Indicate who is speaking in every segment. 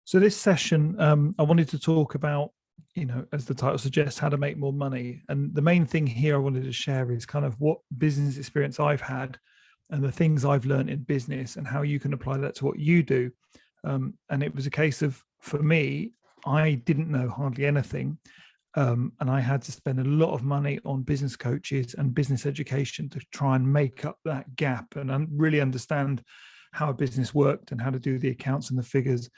Speaker 1: So this session, I wanted to talk about, as the title suggests, how to make more money. And the main thing here I wanted to share is kind of what business experience I've had and the things I've learned in business and how you can apply that to what you do. And it was a case of, for me, I didn't know hardly anything. And I had to spend a lot of money on business coaches and business education to try and make up that gap and really understand how a business worked and how to do the accounts and the figures.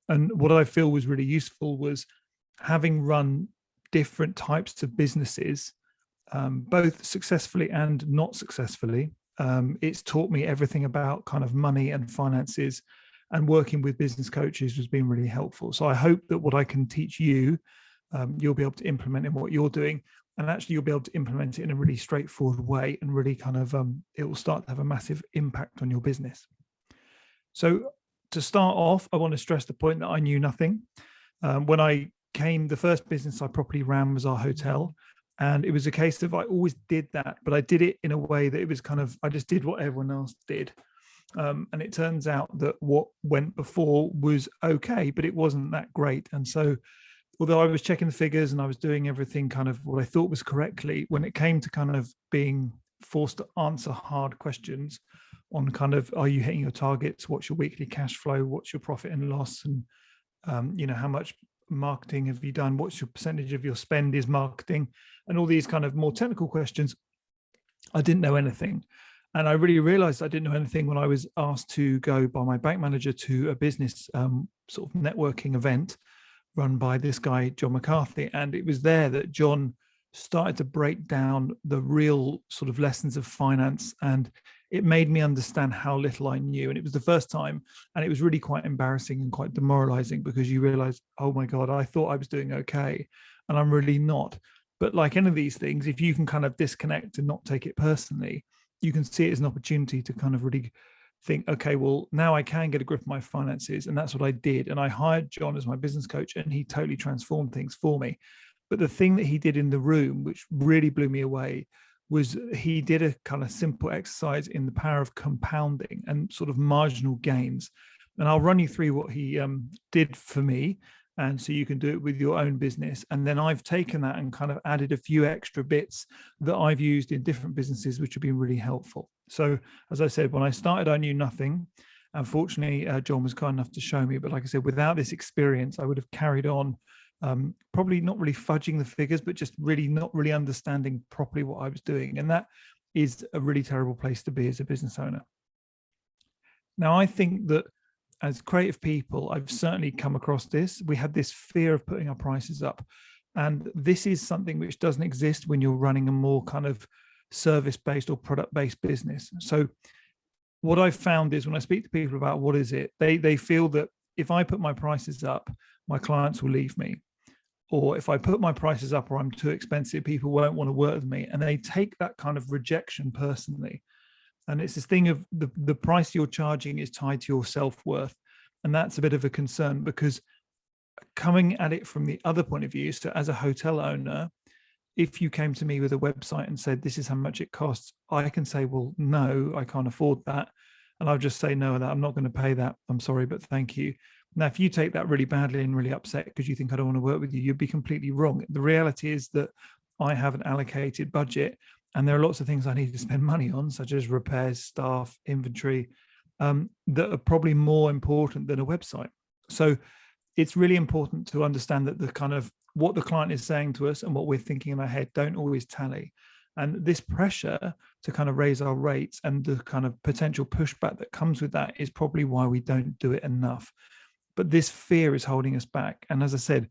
Speaker 1: And what I feel was really useful was having run different types of businesses, both successfully and not successfully. It's taught me everything about kind of money and finances, and working with business coaches has been really helpful. So I hope that what I can teach you, you'll be able to implement in what you're doing, and actually you'll be able to implement it in a really straightforward way, and really kind of it will start to have a massive impact on your business. So to start off, I want to stress the point that I knew nothing. When I came, the first business I properly ran was our hotel. And it was a case of I always did that, but I did it in a way that it was kind of, I just did what everyone else did. And it turns out that what went before was okay, but it wasn't that great. And so although I was checking the figures and I was doing everything kind of what I thought was correctly, when it came to kind of being forced to answer hard questions on kind of, are you hitting your targets? What's your weekly cash flow? What's your profit and loss? And, how much marketing have you done? What's your percentage of your spend is marketing? And all these kind of more technical questions, I didn't know anything. And I really realized I didn't know anything when I was asked to go by my bank manager to a business sort of networking event run by this guy, John McCarthy. And it was there that John started to break down the real sort of lessons of finance, and it made me understand how little I knew. And it was the first time, and it was really quite embarrassing and quite demoralizing, because you realize, oh my God, I thought I was doing okay, and I'm really not. But like any of these things, if you can kind of disconnect and not take it personally, you can see it as an opportunity to kind of really think, okay, well, now I can get a grip of my finances. And that's what I did. And I hired John as my business coach, and he totally transformed things for me. But the thing that he did in the room, which really blew me away, was he did a kind of simple exercise in the power of compounding and sort of marginal gains. And I'll run you through what he did for me. And so you can do it with your own business. And then I've taken that and kind of added a few extra bits that I've used in different businesses, which have been really helpful. So as I said, when I started, I knew nothing. Unfortunately, John was kind enough to show me. But like I said, without this experience, I would have carried on, probably not really fudging the figures, but just really not really understanding properly what I was doing. And that is a really terrible place to be as a business owner. Now, I think that as creative people, I've certainly come across this. We had this fear of putting our prices up. And this is something which doesn't exist when you're running a more kind of service-based or product-based business. So what I've found is when I speak to people about what is it, they feel that if I put my prices up, my clients will leave me. Or if I put my prices up or I'm too expensive, people won't want to work with me. And they take that kind of rejection personally. And it's this thing of the price you're charging is tied to your self-worth. And that's a bit of a concern, because coming at it from the other point of view, so as a hotel owner, if you came to me with a website and said, this is how much it costs, I can say, well, no, I can't afford that. And I'll just say, no, I'm not going to pay that. I'm sorry, but thank you. Now, if you take that really badly and really upset because you think I don't want to work with you, you'd be completely wrong. The reality is that I have an allocated budget, and there are lots of things I need to spend money on, such as repairs, staff, inventory, that are probably more important than a website. So it's really important to understand that the kind of what the client is saying to us and what we're thinking in our head don't always tally. And this pressure to kind of raise our rates and the kind of potential pushback that comes with that is probably why we don't do it enough. But this fear is holding us back. And as I said,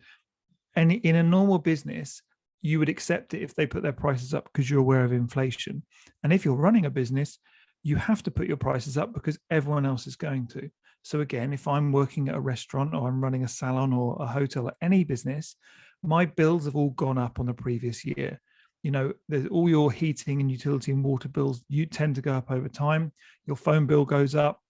Speaker 1: in a normal business, you would accept it if they put their prices up because you're aware of inflation. And if you're running a business, you have to put your prices up because everyone else is going to. So again, if I'm working at a restaurant or I'm running a salon or a hotel or any business, my bills have all gone up on the previous year. There's all your heating and utility and water bills, you tend to go up over time. Your phone bill goes up,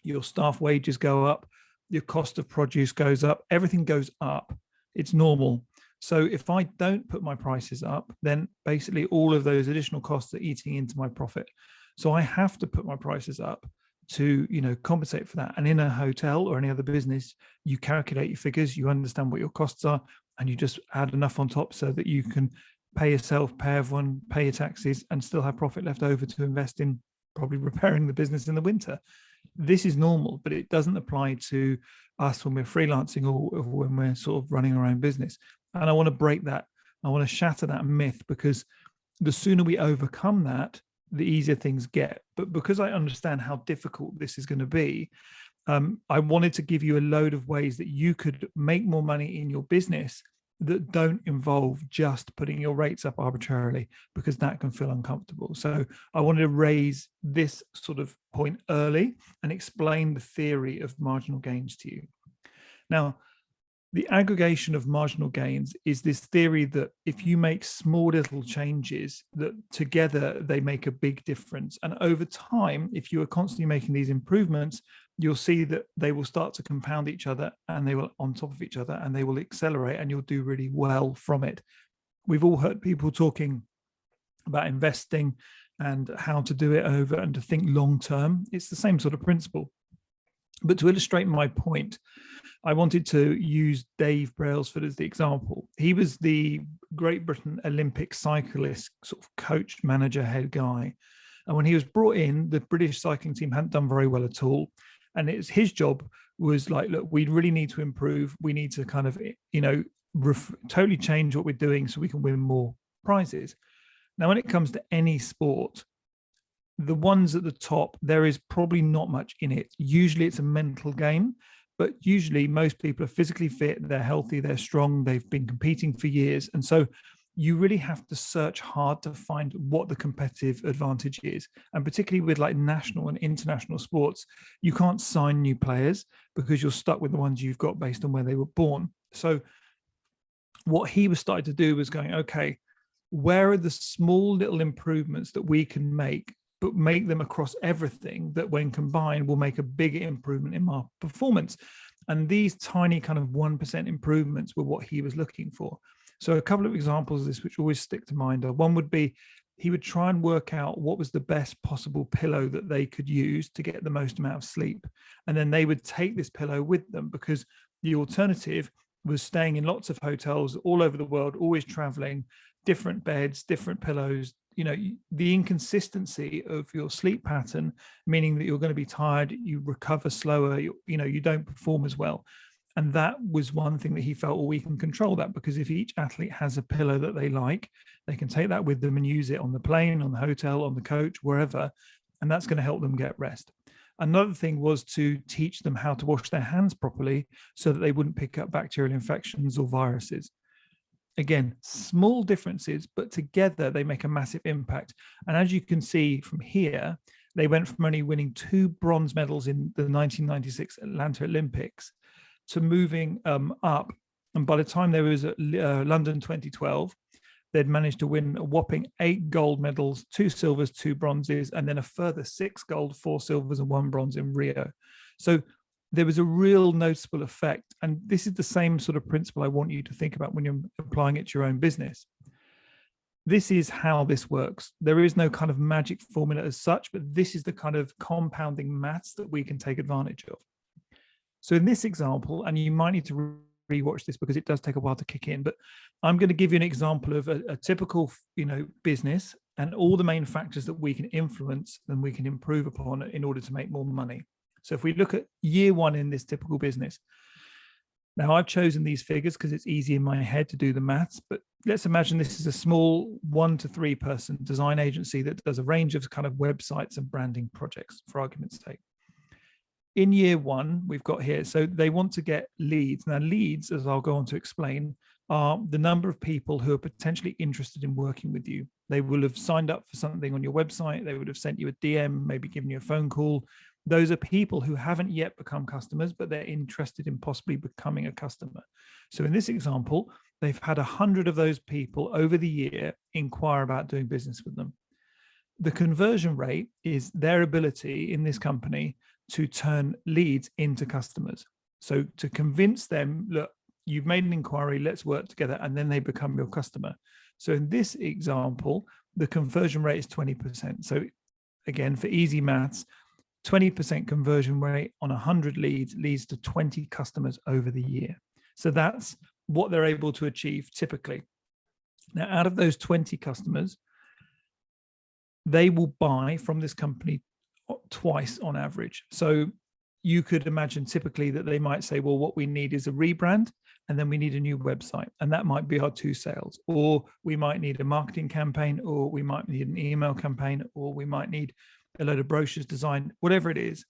Speaker 1: your staff wages go up, your cost of produce goes up, everything goes up. It's normal. So if I don't put my prices up, then basically all of those additional costs are eating into my profit. So I have to put my prices up to, compensate for that. And in a hotel or any other business, you calculate your figures, you understand what your costs are, and you just add enough on top so that you can pay yourself, pay everyone, pay your taxes, and still have profit left over to invest in probably repairing the business in the winter. This is normal, but it doesn't apply to us when we're freelancing or when we're sort of running our own business. And I want to break that. I want to shatter that myth, because the sooner we overcome that, the easier things get. But because I understand how difficult this is going to be, I wanted to give you a load of ways that you could make more money in your business that don't involve just putting your rates up arbitrarily, because that can feel uncomfortable. So I wanted to raise this sort of point early and explain the theory of marginal gains to you. Now, the aggregation of marginal gains is this theory that if you make small little changes, that together they make a big difference. And over time, if you are constantly making these improvements, you'll see that they will start to compound each other, and they will on top of each other, and they will accelerate, and you'll do really well from it. We've all heard people talking about investing and how to do it over and to think long term. It's the same sort of principle. But to illustrate my point, I wanted to use Dave Brailsford as the example. He was the Great Britain Olympic cyclist, sort of coach, manager, head guy. And when he was brought in, the British cycling team hadn't done very well at all. And it's his job was like, look, we really need to improve. We need to kind of, totally change what we're doing so we can win more prizes. Now, when it comes to any sport, the ones at the top, there is probably not much in it. Usually it's a mental game, but usually most people are physically fit, they're healthy, they're strong, they've been competing for years. And so you really have to search hard to find what the competitive advantage is. And particularly with like national and international sports, you can't sign new players because you're stuck with the ones you've got based on where they were born. So what he was starting to do was going, okay, where are the small little improvements that we can make, but make them across everything, that when combined will make a bigger improvement in our performance? And these tiny kind of 1% improvements were what he was looking for. So a couple of examples of this, which always stick to mind, are one would be he would try and work out what was the best possible pillow that they could use to get the most amount of sleep. And then they would take this pillow with them, because the alternative was staying in lots of hotels all over the world, always traveling, different beds, different pillows. The inconsistency of your sleep pattern, meaning that you're going to be tired, you recover slower, you don't perform as well. And that was one thing that he felt, well, we can control that, because if each athlete has a pillow that they like, they can take that with them and use it on the plane, on the hotel, on the coach, wherever, and that's going to help them get rest. Another thing was to teach them how to wash their hands properly so that they wouldn't pick up bacterial infections or viruses. Again, small differences, but together they make a massive impact. And as you can see from here, they went from only winning 2 bronze medals in the 1996 Atlanta Olympics to moving up. And by the time there was at London 2012, they'd managed to win a whopping 8 gold medals, 2 silvers, 2 bronzes, and then a further 6 gold, 4 silvers, and 1 bronze in Rio. So there was a real noticeable effect. And this is the same sort of principle I want you to think about when you're applying it to your own business. This is how this works. There is no kind of magic formula as such, but this is the kind of compounding maths that we can take advantage of. So in this example, and you might need to rewatch this because it does take a while to kick in, but I'm going to give you an example of a typical, business and all the main factors that we can influence and we can improve upon in order to make more money. So if we look at year 1 in this typical business, now I've chosen these figures because it's easy in my head to do the maths, but let's imagine this is a small 1 to 3 person design agency that does a range of kind of websites and branding projects, for argument's sake. In year 1, we've got here, so they want to get leads. Now, leads, as I'll go on to explain, are the number of people who are potentially interested in working with you. They will have signed up for something on your website. They would have sent you a DM, maybe given you a phone call. Those are people who haven't yet become customers, but they're interested in possibly becoming a customer. So in this example, they've had 100 of those people over the year inquire about doing business with them. The conversion rate is their ability in this company to turn leads into customers. So to convince them, look, you've made an inquiry, let's work together, and then they become your customer. So in this example, the conversion rate is 20%. So again, for easy maths, 20% conversion rate on 100 leads leads to 20 customers over the year. So that's what they're able to achieve typically. Now, out of those 20 customers, they will buy from this company twice on average. So you could imagine typically that they might say, well, what we need is a rebrand, and then we need a new website. And that might be our 2 sales, or we might need a marketing campaign, or we might need an email campaign, or we might need a load of brochures designed, whatever it is.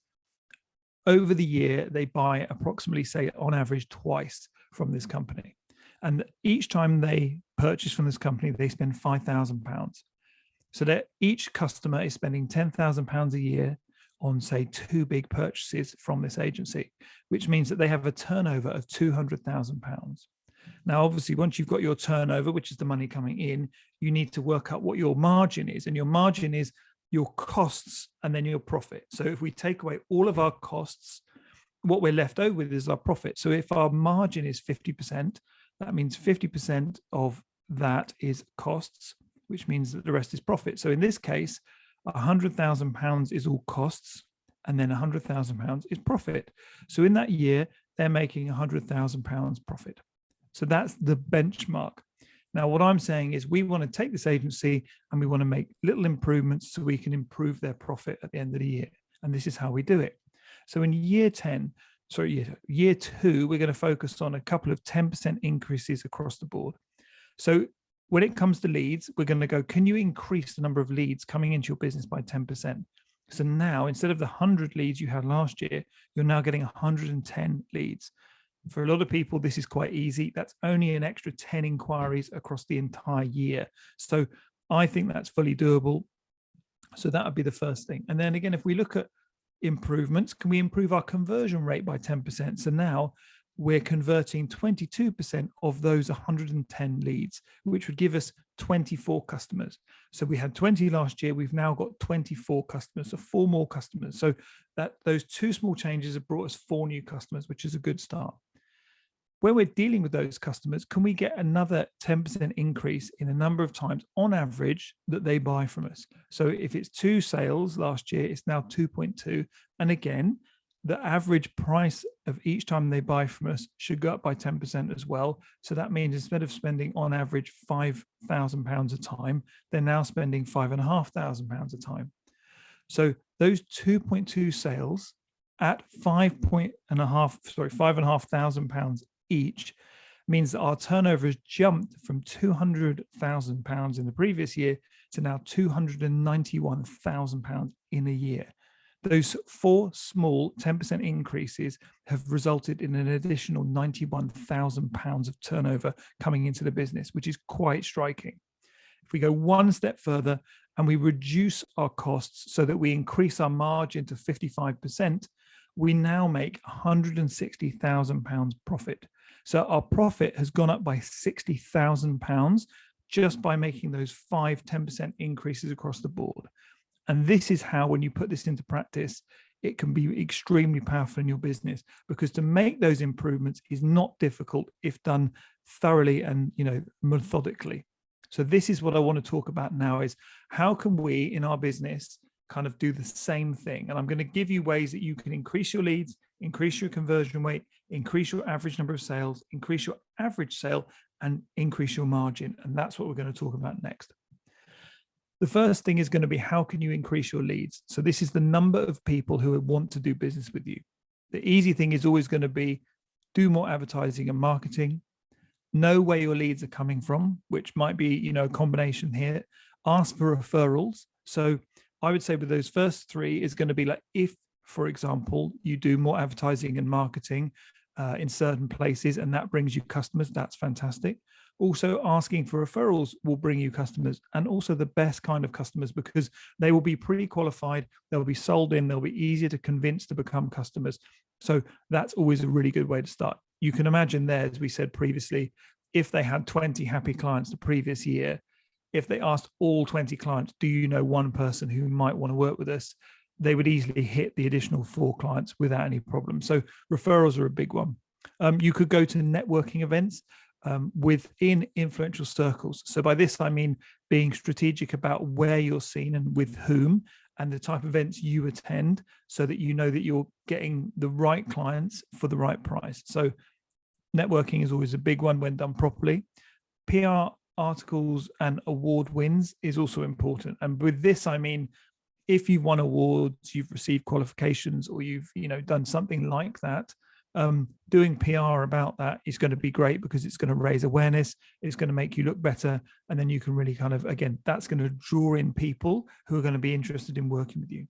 Speaker 1: Over the year, they buy approximately, say, on average, twice from this company. And each time they purchase from this company, they spend £5,000. So that each customer is spending £10,000 a year on, say, 2 big purchases from this agency, which means that they have a turnover of £200,000. Now, obviously, once you've got your turnover, which is the money coming in, you need to work out what your margin is. And your margin is your costs and then your profit. So if we take away all of our costs, what we're left over with is our profit. So if our margin is 50%, that means 50% of that is costs, which means that the rest is profit. So in this case, £100,000 is all costs, and then £100,000 is profit. So in that year, they're making £100,000 profit. So that's the benchmark. Now, what I'm saying is we want to take this agency and we want to make little improvements so we can improve their profit at the end of the year. And this is how we do it. So in year 2, we're going to focus on a couple of 10% increases across the board. So when it comes to leads, we're going to go, can you increase the number of leads coming into your business by 10%? So now, instead of the 100 leads you had last year, you're now getting 110 leads. For a lot of people, this is quite easy. That's only an extra 10 inquiries across the entire year. So I think that's fully doable. So that would be the first thing. And then again, if we look at improvements, can we improve our conversion rate by 10%? So now we're converting 22% of those 110 leads, which would give us 24 customers. So we had 20 last year. We've now got 24 customers, so 4 more customers. So that those 2 small changes have brought us 4 new customers, which is a good start. Where we're dealing with those customers, can we get another 10% increase in the number of times on average that they buy from us? So if it's 2 sales last year, it's now 2.2. And again, the average price of each time they buy from us should go up by 10% as well. So that means instead of spending on average £5,000 a time, they're now spending £5,500 a time. So those 2.2 sales at £5,500 each means that our turnover has jumped from £200,000 in the previous year to now £291,000 in a year. Those 4 small 10% increases have resulted in an additional £91,000 of turnover coming into the business, which is quite striking. If we go one step further and we reduce our costs so that we increase our margin to 55%, we now make £160,000 profit. So our profit has gone up by £60,000 just by making those 10% increases across the board. And this is how, when you put this into practice, it can be extremely powerful in your business, because to make those improvements is not difficult if done thoroughly and, methodically. So this is what I want to talk about now, is how can we in our business kind of do the same thing? And I'm going to give you ways that you can increase your leads, increase your conversion rate, increase your average number of sales, increase your average sale, and increase your margin. And that's what we're going to talk about next. The first thing is going to be, how can you increase your leads? So this is the number of people who want to do business with you. The easy thing is always going to be, do more advertising and marketing. Know where your leads are coming from, which might be, a combination here. Ask for referrals. So I would say with those first 3 is going to be like, if, for example, you do more advertising and marketing in certain places and that brings you customers, that's fantastic. Also, asking for referrals will bring you customers, and also the best kind of customers, because they will be pre-qualified, they'll be sold in, they'll be easier to convince to become customers. So that's always a really good way to start. You can imagine there, as we said previously, if they had 20 happy clients the previous year, if they asked all 20 clients, do you know one person who might want to work with us? They would easily hit the additional 4 clients without any problem. So referrals are a big one. You could go to networking events within influential circles. So by this, I mean being strategic about where you're seen and with whom, and the type of events you attend, so that you know that you're getting the right clients for the right price. So networking is always a big one when done properly. PR articles and award wins is also important. And with this, I mean, if you've won awards, you've received qualifications, or you've done something like that, doing PR about that is going to be great, because it's going to raise awareness, it's going to make you look better, and then you can really kind of, again, that's going to draw in people who are going to be interested in working with you.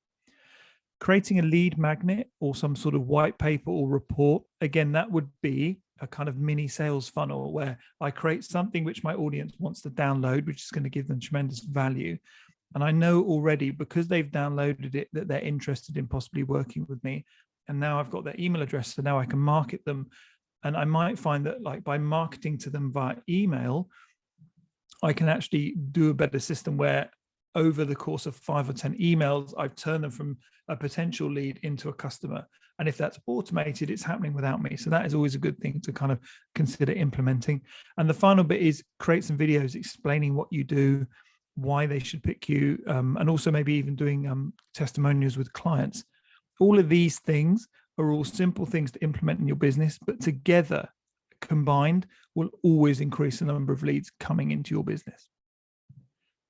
Speaker 1: Creating a lead magnet or some sort of white paper or report, again, that would be a kind of mini sales funnel where I create something which my audience wants to download, which is going to give them tremendous value. And I know already, because they've downloaded it, that they're interested in possibly working with me. And now I've got their email address, so now I can market them. And I might find that, like, by marketing to them via email, I can actually do a better system where over the course of 5 or 10 emails, I've turned them from a potential lead into a customer. And if that's automated, it's happening without me. So that is always a good thing to kind of consider implementing. And the final bit is create some videos explaining what you do, why they should pick you, and also maybe even doing testimonials with clients. All of these things are all simple things to implement in your business, but together, combined, will always increase the number of leads coming into your business.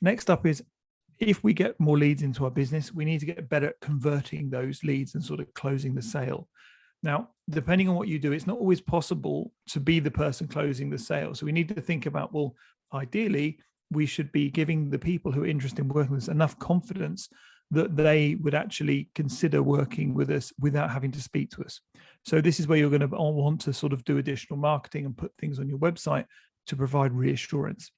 Speaker 1: Next up is, if we get more leads into our business, we need to get better at converting those leads and sort of closing the sale. Now, depending on what you do, it's not always possible to be the person closing the sale. So we need to think about, well, ideally, we should be giving the people who are interested in working with us enough confidence that they would actually consider working with us without having to speak to us. So this is where you're going to want to sort of do additional marketing and put things on your website to provide reassurance.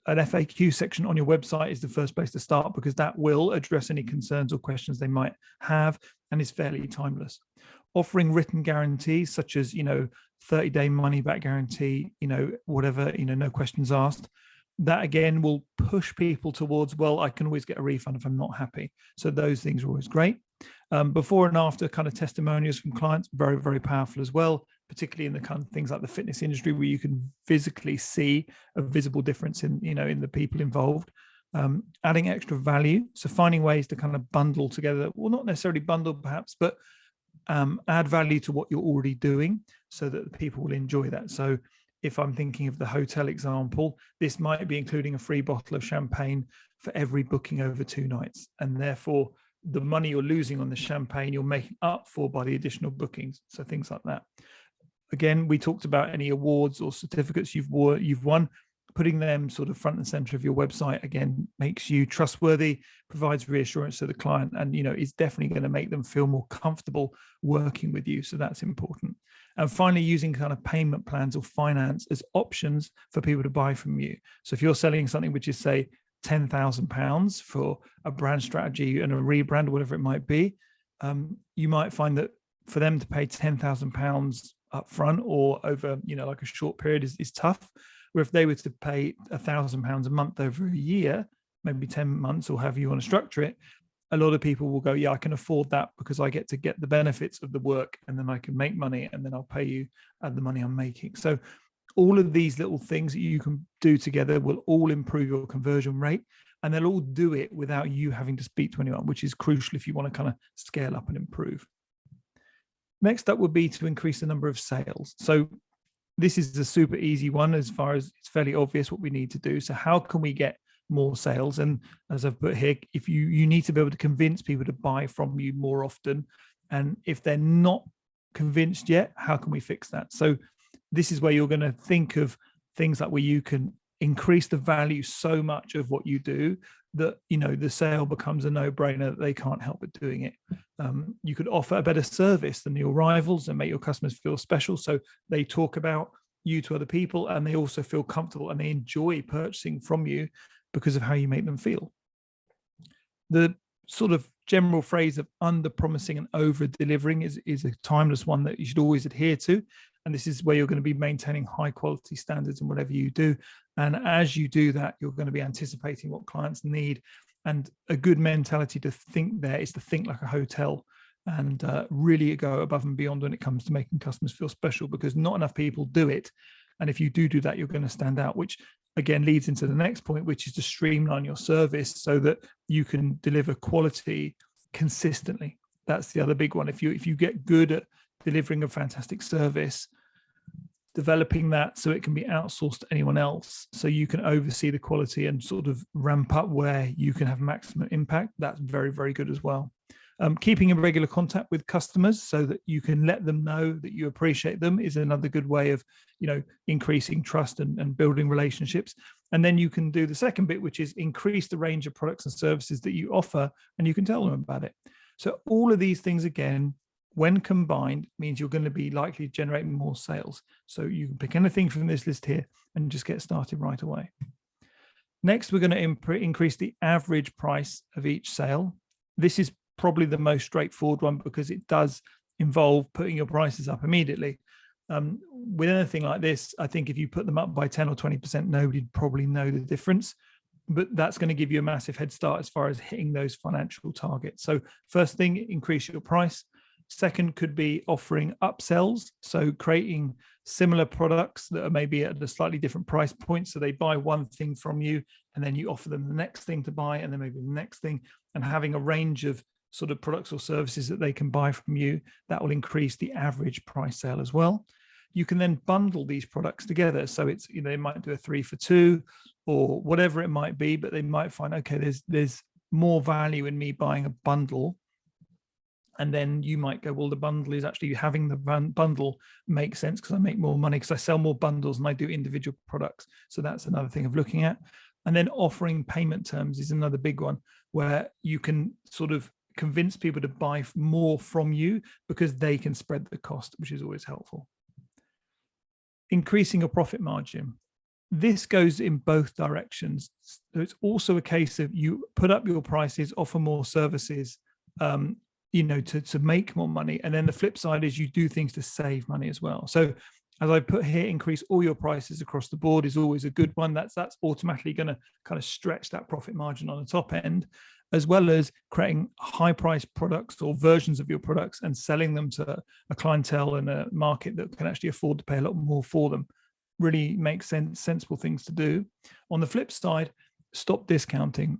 Speaker 1: An FAQ section on your website is the first place to start, because that will address any concerns or questions they might have, and is fairly timeless. Offering written guarantees, such as 30-day money back guarantee, whatever, no questions asked. That again will push people towards, well, I can always get a refund if I'm not happy. So those things are always great. Before and after kind of testimonials from clients, very, very powerful as well, particularly in the kind of things like the fitness industry, where you can physically see a visible difference in, in the people involved. Adding extra value. So finding ways to kind of bundle together, well, not necessarily bundle perhaps, but add value to what you're already doing so that the people will enjoy that. So if I'm thinking of the hotel example, this might be including a free bottle of champagne for every booking over 2 nights. And therefore, the money you're losing on the champagne, you're making up for by the additional bookings. So things like that. Again, we talked about any awards or certificates you've won. Putting them sort of front and center of your website, again, makes you trustworthy, provides reassurance to the client, and is definitely going to make them feel more comfortable working with you. So that's important. And finally, using kind of payment plans or finance as options for people to buy from you. So if you're selling something which is, say, £10,000 for a brand strategy and a rebrand, or whatever it might be, you might find that for them to pay £10,000 up front or over, like a short period is tough. Where if they were to pay £1,000 a month over a year, maybe 10 months or however you want to structure it, a lot of people will go, yeah, I can afford that because I get to get the benefits of the work, and then I can make money, and then I'll pay you the money I'm making. So all of these little things that you can do together will all improve your conversion rate, and they'll all do it without you having to speak to anyone, which is crucial if you want to kind of scale up and improve. Next up would be to increase the number of sales. So this is a super easy one, as far as it's fairly obvious what we need to do. So how can we get more sales? And as I've put here, if you need to be able to convince people to buy from you more often. And if they're not convinced yet, how can we fix that? So this is where you're going to think of things like where you can increase the value so much of what you do that, the sale becomes a no-brainer, that they can't help but doing it. You could offer a better service than your rivals and make your customers feel special, so they talk about you to other people, and they also feel comfortable and they enjoy purchasing from you because of how you make them feel. The sort of general phrase of under-promising and over-delivering is a timeless one that you should always adhere to. And this is where you're going to be maintaining high quality standards in whatever you do. And as you do that, you're going to be anticipating what clients need. And a good mentality to think there is to think like a hotel, and really go above and beyond when it comes to making customers feel special, because not enough people do it. And if you do that, you're going to stand out, which again leads into the next point, which is to streamline your service so that you can deliver quality consistently. That's the other big one. If you get good at delivering a fantastic service, developing that so it can be outsourced to anyone else, so you can oversee the quality and sort of ramp up where you can have maximum impact, that's very, very good as well. Keeping in regular contact with customers so that you can let them know that you appreciate them is another good way of, increasing trust and building relationships. And then you can do the second bit, which is increase the range of products and services that you offer, and you can tell them about it. So all of these things, again, when combined, means you're going to be likely to generate more sales. So you can pick anything from this list here and just get started right away. Next, we're going to increase the average price of each sale. This is probably the most straightforward one because it does involve putting your prices up immediately. With anything like this, I think if you put them up by 10 or 20%, nobody'd probably know the difference, but that's going to give you a massive head start as far as hitting those financial targets. So first thing, increase your price. Second could be offering upsells. So creating similar products that are maybe at a slightly different price point. So they buy one thing from you and then you offer them the next thing to buy and then maybe the next thing, and having a range of sort of products or services that they can buy from you, that will increase the average price sale as well. You can then bundle these products together. So it's, they might do a 3 for 2 or whatever it might be, but they might find, okay, there's more value in me buying a bundle. And then you might go, well, the bundle is actually having the bundle makes sense because I make more money because I sell more bundles and I do individual products. So that's another thing of looking at. And then offering payment terms is another big one where you can sort of convince people to buy more from you because they can spread the cost, which is always helpful. Increasing your profit margin. This goes in both directions. So it's also a case of you put up your prices, offer more services, to make more money. And then the flip side is you do things to save money as well. So as I put here, increase all your prices across the board is always a good one. That's automatically going to kind of stretch that profit margin on the top end, as well as creating high price products or versions of your products and selling them to a clientele in a market that can actually afford to pay a lot more for them. Really makes sense, sensible things to do. On the flip side, stop discounting.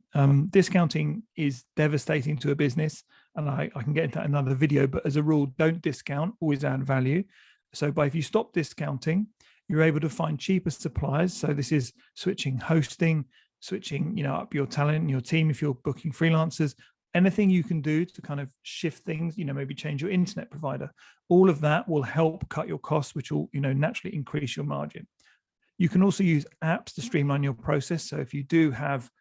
Speaker 1: Discounting is devastating to a business, and I can get into another video, but as a rule, don't discount, always add value. So if you stop discounting, you're able to find cheaper suppliers. So this is switching hosting, switching up your talent and your team if you're booking freelancers, anything you can do to kind of shift things, maybe change your internet provider. All of that will help cut your costs, which will naturally increase your margin. You can also use apps to streamline your process. So if you do have,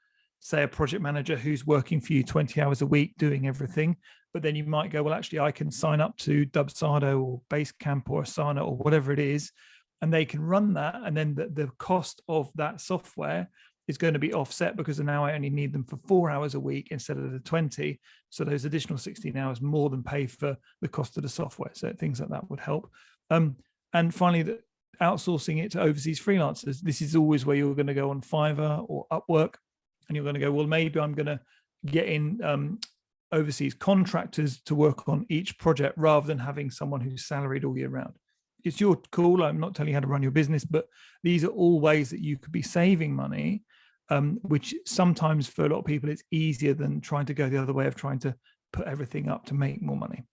Speaker 1: say, a project manager who's working for you 20 hours a week doing everything, but then you might go, well, actually, I can sign up to Dubsado or Basecamp or Asana or whatever it is, and they can run that. And then the cost of that software is going to be offset because now I only need them for 4 hours a week instead of the 20. So those additional 16 hours more than pay for the cost of the software. So things like that would help. And finally, outsourcing it to overseas freelancers. This is always where you're going to go on Fiverr or Upwork, and you're going to go, well, maybe I'm going to get in overseas contractors to work on each project rather than having someone who's salaried all year round. It's your call. I'm not telling you how to run your business, but these are all ways that you could be saving money, which sometimes for a lot of people, it's easier than trying to go the other way of trying to put everything up to make more money.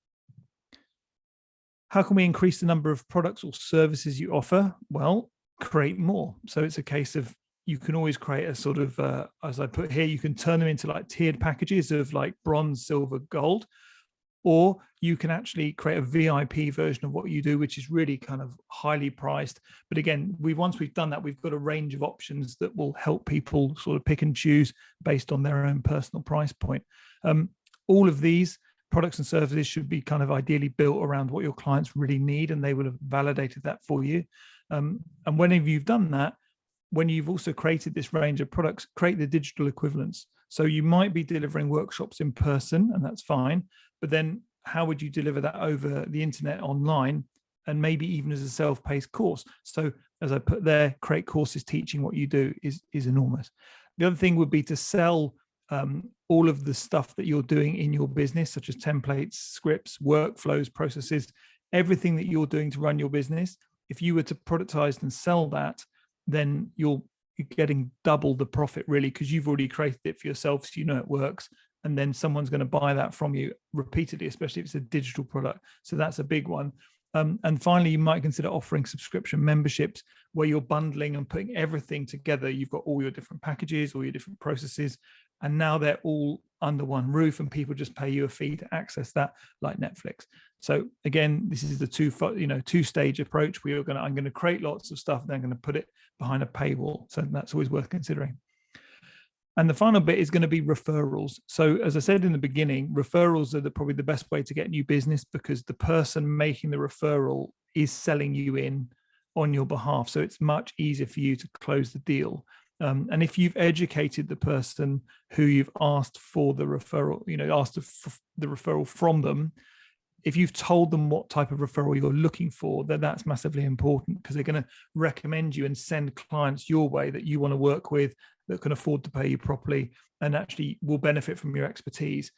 Speaker 1: How can we increase the number of products or services you offer? Well, create more. So it's a case of, you can always create a sort of, as I put here, you can turn them into like tiered packages of like bronze, silver, gold, or you can actually create a VIP version of what you do, which is really kind of highly priced. But again, once we've done that, we've got a range of options that will help people sort of pick and choose based on their own personal price point. All of these products and services should be kind of ideally built around what your clients really need, and they will have validated that for you. And whenever you've done that, when you've also created this range of products, create the digital equivalents. So you might be delivering workshops in person, and that's fine. But then how would you deliver that over the internet online, and maybe even as a self-paced course? So as I put there, create courses teaching what you do is enormous. The other thing would be to sell all of the stuff that you're doing in your business, such as templates, scripts, workflows, processes, everything that you're doing to run your business. If you were to productize and sell that, then you'll you're getting double the profit really, because you've already created it for yourself, so you know it works. And then someone's going to buy that from you repeatedly, especially if it's a digital product. So that's a big one. And finally, you might consider offering subscription memberships where you're bundling and putting everything together. You've got all your different packages, all your different processes, and now they're all under one roof, and people just pay you a fee to access that, like Netflix. So again, this is the two-stage approach where I'm going to create lots of stuff, then I'm going to put it behind a paywall. So that's always worth considering. And the final bit is going to be referrals. So as I said in the beginning, referrals are probably the best way to get new business, because the person making the referral is selling you in on your behalf. So it's much easier for you to close the deal. And if you've educated the person who you've asked for the referral, asked for the referral from them, if you've told them what type of referral you're looking for, then that's massively important, because they're going to recommend you and send clients your way that you want to work with, that can afford to pay you properly and actually will benefit from your expertise.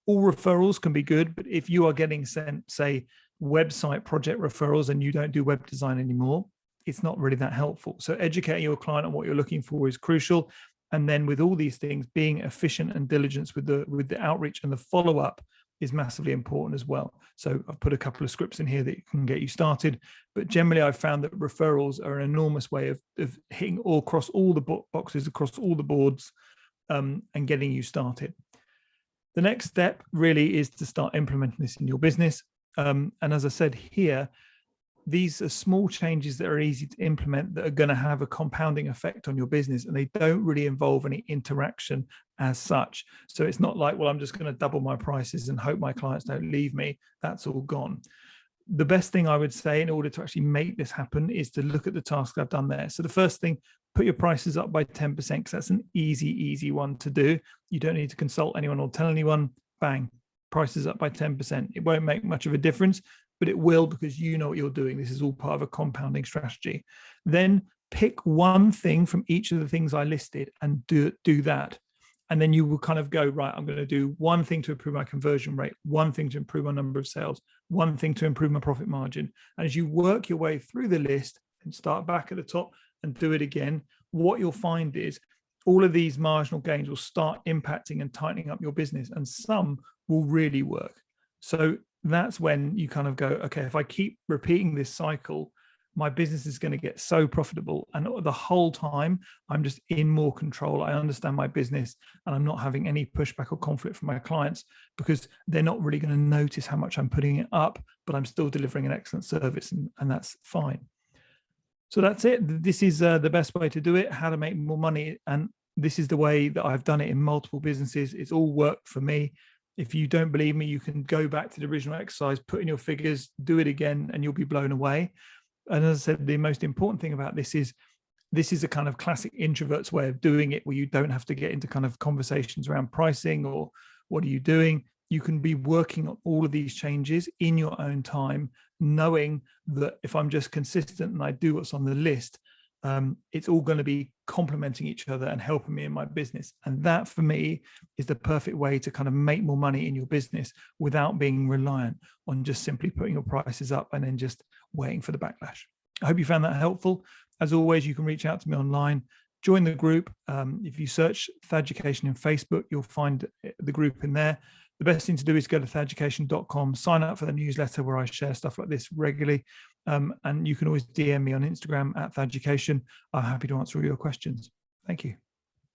Speaker 1: All referrals can be good, but if you are getting sent, say, website project referrals and you don't do web design anymore, it's not really that helpful. So educating your client on what you're looking for is crucial. And then with all these things, being efficient and diligent with the outreach and the follow-up is massively important as well. So I've put a couple of scripts in here that can get you started, but generally I've found that referrals are an enormous way of hitting all across all the boxes, across all the boards, and getting you started. The next step really is to start implementing this in your business. And as I said here, these are small changes that are easy to implement that are going to have a compounding effect on your business, and they don't really involve any interaction as such. So it's not like, well, I'm just going to double my prices and hope my clients don't leave me. That's all gone. The best thing I would say in order to actually make this happen is to look at the tasks I've done there. So the first thing, put your prices up by 10%, because that's an easy one to do. You don't need to consult anyone or tell anyone. Bang, prices up by 10%. It won't make much of a difference, but it will, because you know what you're doing. This is all part of a compounding strategy. Then pick one thing from each of the things I listed and do that. And then you will kind of go, right, I'm going to do one thing to improve my conversion rate, one thing to improve my number of sales, one thing to improve my profit margin. And as you work your way through the list and start back at the top and do it again, what you'll find is all of these marginal gains will start impacting and tightening up your business, and some will really work. So that's when you kind of go, okay, if I keep repeating this cycle, my business is going to get so profitable. And the whole time I'm just in more control. I understand my business and I'm not having any pushback or conflict from my clients, because they're not really going to notice how much I'm putting it up, but I'm still delivering an excellent service, and that's fine. So that's it. This is the best way to do it, how to make more money. And this is the way that I've done it in multiple businesses. It's all worked for me. If you don't believe me, you can go back to the original exercise, put in your figures, do it again, and you'll be blown away. And as I said, the most important thing about this is a kind of classic introvert's way of doing it, where you don't have to get into kind of conversations around pricing or what are you doing. You can be working on all of these changes in your own time, knowing that if I'm just consistent and I do what's on the list, it's all going to be complementing each other and helping me in my business. And that for me is the perfect way to kind of make more money in your business without being reliant on just simply putting your prices up and then just waiting for the backlash. I hope you found that helpful. As always, you can reach out to me online, join the group. If you search Thaducation in Facebook, you'll find the group in there. The best thing to do is go to thaducation.com, sign up for the newsletter where I share stuff like this regularly. And you can always DM me on Instagram at Thaducation. I'm happy to answer all your questions. Thank you.